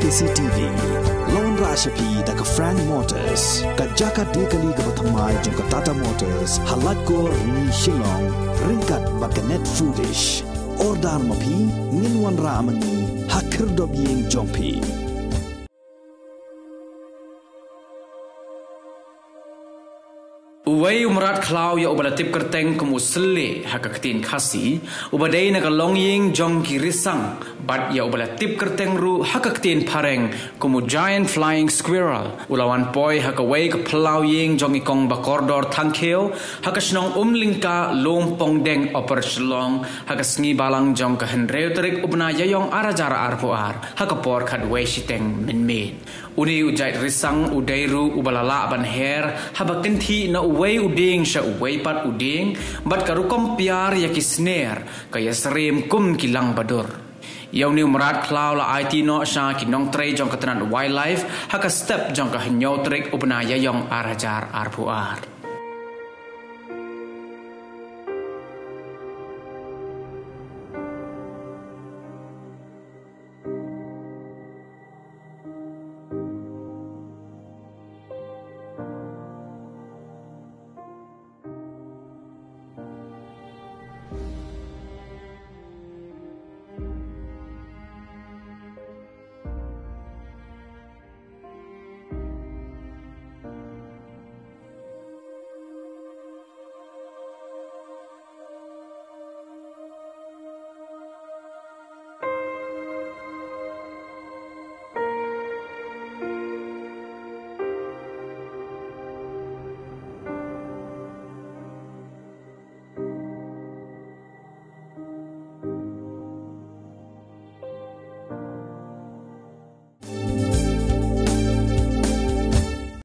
KCTV Lawan Rashapi daga Frank Motors Kajaka dekali ke Batamai jangka Tata Motors Halat ko ni Shillong Ringkat baka Net Foodish Ordan mapi Nginwan ramani Hakir dob yeng jongpi Uway umrat klau ya ubala tip kerteng kemusle hakaketin khasi ubadai naga longying jong kirisang bat ya ubala tip kerteng ru hakaketin pareng kumu giant flying squirrel ulawan poi hakaway ke pelau ying jong ikong bakordor tangkeo hakasnong umlingka lompong deng oper shlong hakasngi balang jong ke hendreu terik ubna yayong arajara arpuar hakapor kadway siteng min uni ujait risang udairu ubalala ban her habakenti na uway uding sya uway pat uding bat karukom piar ya kisner kaya serim kum kilang badur yaw ni umrat klau la IT no sya kinong trey jong katanan wildlife haka step jong ka henyo trek upna yayong arajar arpuar